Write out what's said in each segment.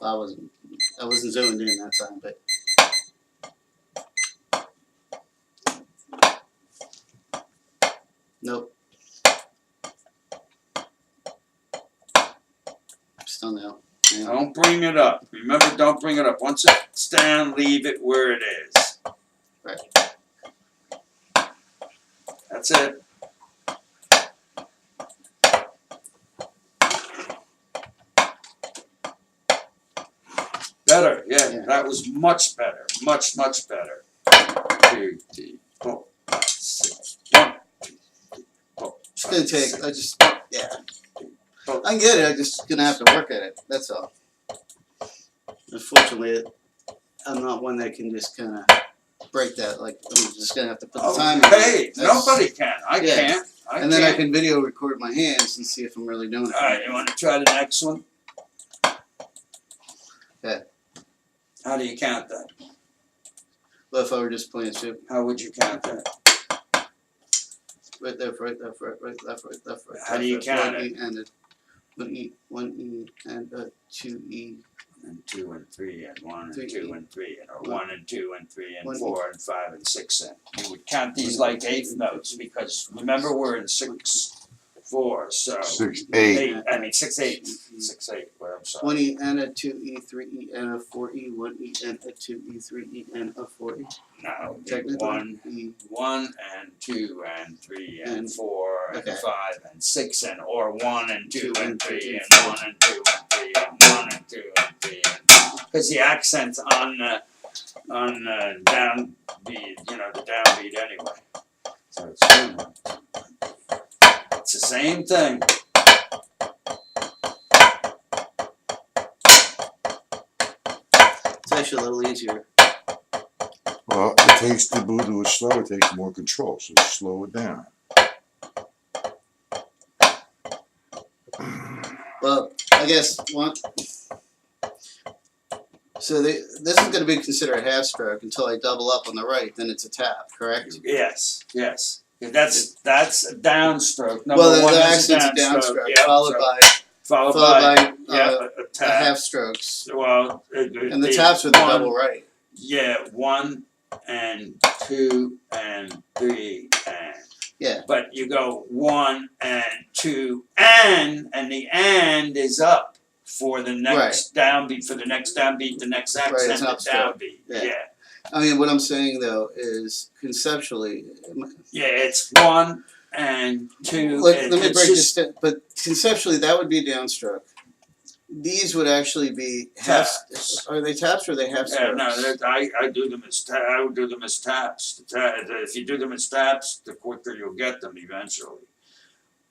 I wasn't zoomed in that time, but. Nope. Still no. Yeah. Don't bring it up. Remember, don't bring it up. Once it's down, leave it where it is. Right. That's it. Better, yeah, that was much better. Much better. 2, 3, 4, 5, 6. 1, 2, 3, 4. It's gonna take. I just. Yeah. I can get it. I'm just gonna have to work at it. That's all. Unfortunately, I'm not one that can just kind of break that. Like I'm just gonna have to put the time in. Hey, nobody can. I can't. And then I can video record my hands and see if I'm really doing it. All right, you want to try the next one? Yeah. How do you count that? Well, if I were just playing soup. How would you count that? Right, left, right, left, right, right, left, right, left, right. How do you count it? One E, and 2 E. And 2 and 3 and 1 and 2 and 3 and or 1 and 2 and 3 and 4 and 5 and 6 and you would count these like eighth notes because remember we're in 6/4 so 6/8. I mean 6/8 6/8. Well, I'm sorry. 1 E and a 2 E 3 E and a 4 E 1 E and a 2 E 3 E and a 4 E. No, Technically, 1 and 2 and 3 and 4 and 5 and 6 and or 1 and 2 and 3 and 1 and 2 and 3 and 1 and 2 and 3 because the accent's on downbeat, you know, the downbeat anyway. So it's the same thing. It's actually a little easier. Well, it takes the blue to it slow, it takes more control, so slow it down. Well, I guess one. So this is going to be considered a half stroke until I double up on the right. Then it's a tap, correct? Yes. That's a downstroke. Number Well, one the is a accent's a downstroke, Yep, followed by a the tap. half strokes, Well, and the taps with the double right. Yeah, 1 and 2 and 3 and. Yeah. But you go 1 and 2 and the and is up for the next downbeat, the next accent, the downbeat. Yeah. I mean, what I'm saying though is conceptually. Yeah, it's 1 and 2. Let me break this down. But conceptually, that would be a downstroke. These would actually be taps. Are they taps or are they half strokes? Yeah, no, I do them as I would do them as taps. If you do them as taps, the quicker you'll get them eventually.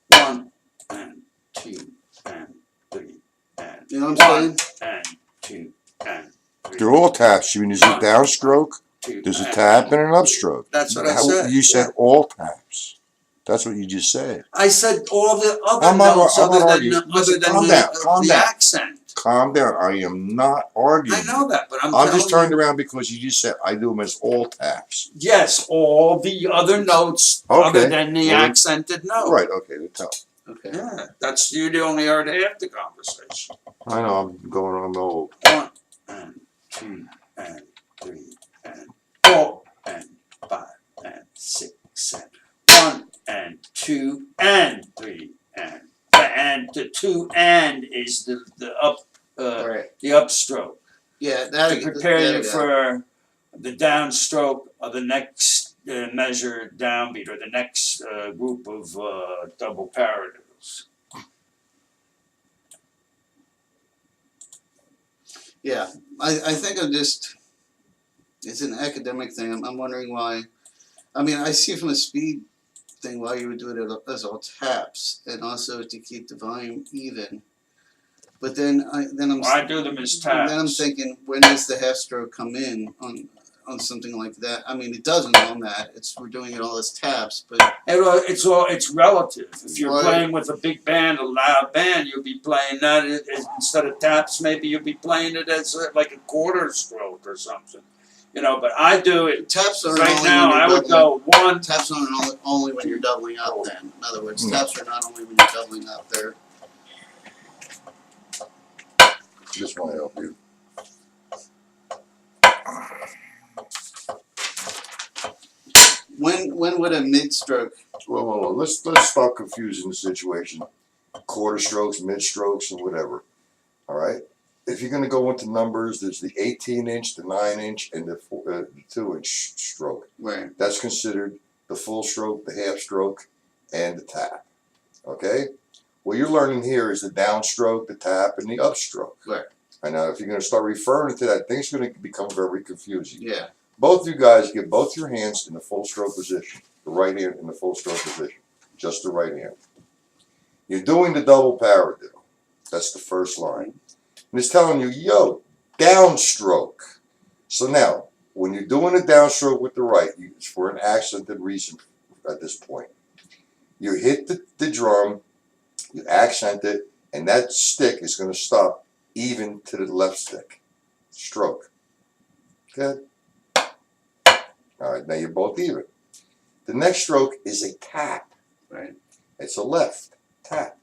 1 and 2 and 3 and you know what I'm 1 and 2 and 3. They're all taps. You mean there's a downstroke, there's a tap, and an upstroke. That's what I said. You said all taps. That's what you just said. I said all the other notes other than the accent. Calm down. I am not arguing. I know that, but I'm just turned around because you just said I do them as all taps. Yes, all the other notes other than the accented note. Right, okay, the top. Okay. Yeah, you only heard half the conversation. I know, I'm old. 1 and 2 and 3 and 4 and 5 and 6 and 1 and 2 and 3 and the 2 and is the upstroke. Yeah, that to prepare you for the downstroke of the next measure downbeat or the next group of double paradiddles. Yeah, I think I'm just. It's an academic thing. I'm wondering why. I mean, I see from a speed thing why you would do it as all taps, and also to keep the volume even. But then I do them as taps. Then I'm thinking, when does the half stroke come in on something like that? I mean, it doesn't on that. We're doing it all as taps, but it's relative. If you're playing with a big band, a loud band, you'll be playing that instead of taps. Maybe you'll be playing it as like a quarter stroke or something. You know, but I do it. Taps are right now. I would go 1. Taps aren't only when you're doubling up. Then, in other words, taps are not only when you're doubling up. This might help you. When would a mid stroke? Well, let's stop confusing the situation. Quarter strokes, mid strokes, and whatever. All right. If you're going to go into numbers, there's the 18-inch, the 9-inch, and the 2-inch stroke. Right. That's considered the full stroke, the half stroke, and the tap. Okay. What you're learning here is the downstroke, the tap, and the upstroke. Right. And now, if you're going to start referring to that, things are going to become very confusing. Yeah. Both you guys get both your hands in the full stroke position. The right hand in the full stroke position. Just the right hand. You're doing the double paradiddle. That's the first line. And it's telling you, yo, downstroke. So now, when you're doing a downstroke with the right, it's for an accented reason at this point. You hit the drum, you accent it, and that stick is going to stop even to the left stick. Stroke. Good. All right, now you're both even. The next stroke is a tap. Right. It's a left tap.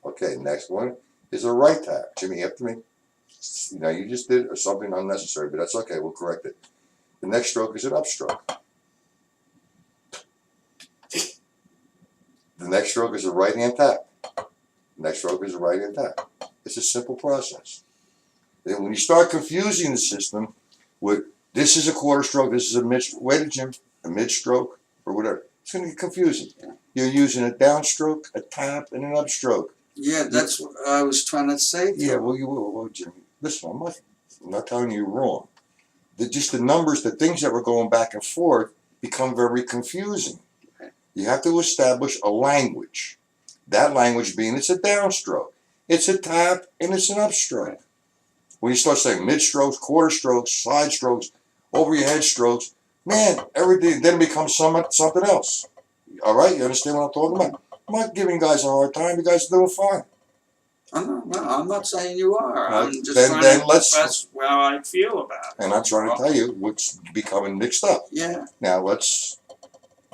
Okay, next one is a right tap. Jimmy, after me. You know, you just did something unnecessary, but that's okay. We'll correct it. The next stroke is an upstroke. The next stroke is a right hand tap. The next stroke is a right hand tap. It's a simple process. Then when you start confusing the system with this is a quarter stroke, this is a mid stroke, wait a Jim, a mid stroke or whatever, it's going to get confusing. You're using a downstroke, a tap, and an upstroke. Yeah, that's what I was trying to say. Yeah, well, Jimmy, listen, I'm not telling you you're wrong. Just the numbers, the things that were going back and forth become very confusing. You have to establish a language. That language being it's a downstroke, it's a tap, and it's an upstroke. When you start saying mid strokes, quarter strokes, side strokes, over your head strokes, man, everything then becomes something else. All right, you understand what I'm talking about? I'm not giving guys a hard time. You guys are doing fine. I'm not saying you are. I'm just Then trying to let's- express how I feel about it. And I'm trying to tell you what's becoming mixed up. Yeah, Now let's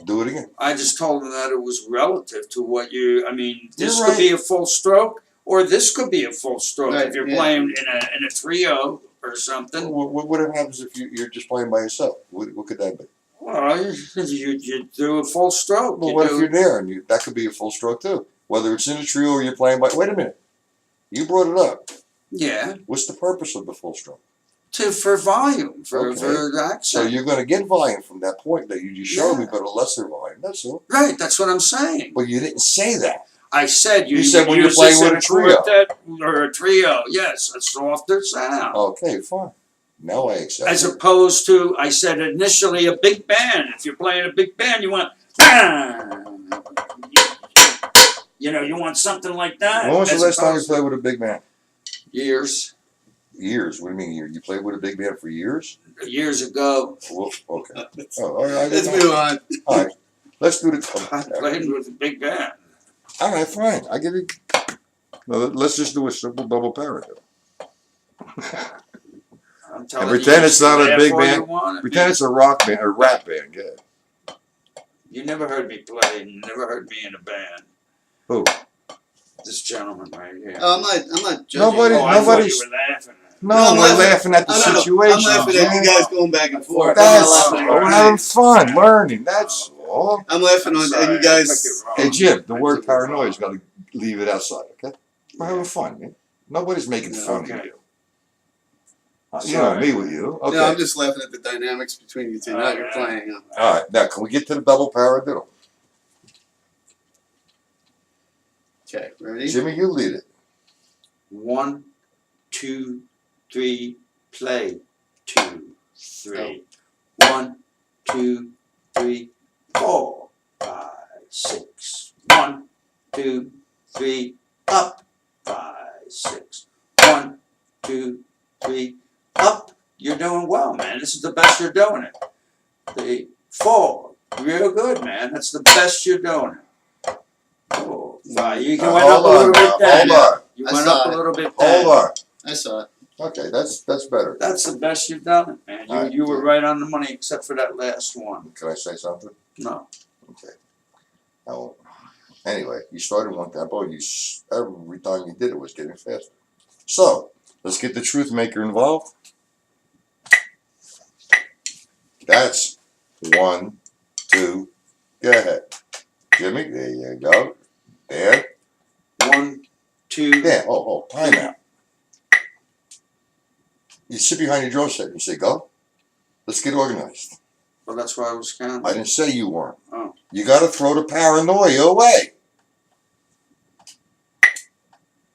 do it again. I just told him that it was relative to what you. I mean, this You're could right. be a full stroke, or this could be a full stroke Right, if you're yeah. playing in a trio or something. What happens if you're just playing by yourself? What could that be? Well, you do a full stroke. Well, You what do- if you're there and that could be a full stroke too? Whether it's in a trio or you're playing by. Wait a minute. You brought it up. Yeah, What's the purpose of the full stroke? for volume, for Okay. accent. So you're going to get volume from that point that you just showed me, Yeah. but a lesser volume. That's all. Right, that's what I'm saying. But you didn't say that. I said you said when would you're use playing this with in a trio. quartet or a trio. Yes, a softer sound. Okay, fine. Now I accept As it. opposed to, I said initially a big band. If you're playing a big band, you want, you want something like that. When was the as last time you opposed played with a big band? to Years, Years. What do you mean years? You played with a big band for years? years ago. Well, okay. Oh, all right. Let's move on. All right. Let's do I the. played with a big band. All right, fine. I give you. No, let's just do a simple double paradiddle. I'm telling pretend you, it's not a laugh big all band. you want. Pretend it's a rock band or rap band. Yeah. You never heard me play. You never heard me in a band. Who? This gentleman right here. I'm not judging. Nobody- Oh, I thought nobody's- you were laughing at it. No, I'm we're laughing at the I'm situation. laughing at you guys going back and forth. That's I'm not laughing we're at having you. fun, learning. That's all. I'm laughing I'm on sorry, you I guys. took it wrong. Hey Jim, the I word took it wrong. paranoia's got to leave it outside. Okay, we're having fun, man. Nobody's making Yeah, fun okay. of you. You know me with you. Okay. No, I'm just laughing at the dynamics between you two. Now you're Okay. playing. All right. Now, can we get to the double paradiddle? Okay, ready? Jimmy, you lead it. 1, 2, 3, play. 2, 3. 1, 2, 3, 4, 5, 6. 1, 2, 3, up. 5, 6. 1, 2, 3, up. You're doing well, man. This is the best you're doing it. 3, 4. Real good, man. That's the best you're doing it. 4, 5. You can went up a Hold little on bit now. down. Hold on. You I went saw up a it. little bit Hold down. on. I saw it. Okay, that's better. That's the best you've done it, man. All right. You were right on the money except for that last one. Can I say something? No. Okay. Now, anyway, you started one tempo. Every time you did it was getting faster. So Let's get the truth maker involved. That's 1, 2. Go ahead. Jimmy, there you go. Dan. 1, 2. Dan, time out. You sit behind your drum set and you say, go. Let's get organized. Well, that's why I was counting. I didn't say you weren't. Oh. You got to throw the paranoia away.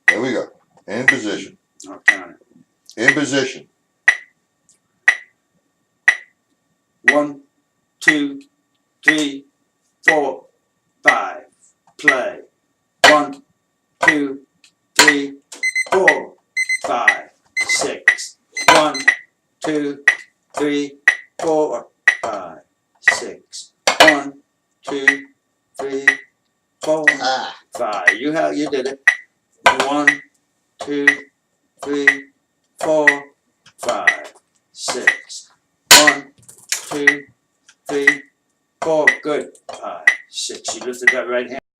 There we go. In position. I'll count it. In position. 1, 2, 3, 4, 5. Play. 1, 2, 3, 4, 5, 6. 1, 2, 3, 4, 5, 6. 1, 2, 3, 4, Ah, 5. You did it. 1, 2, 3, 4, 5, 6. 1, 2, 3, 4. Good. 5, 6. You lifted that right hand.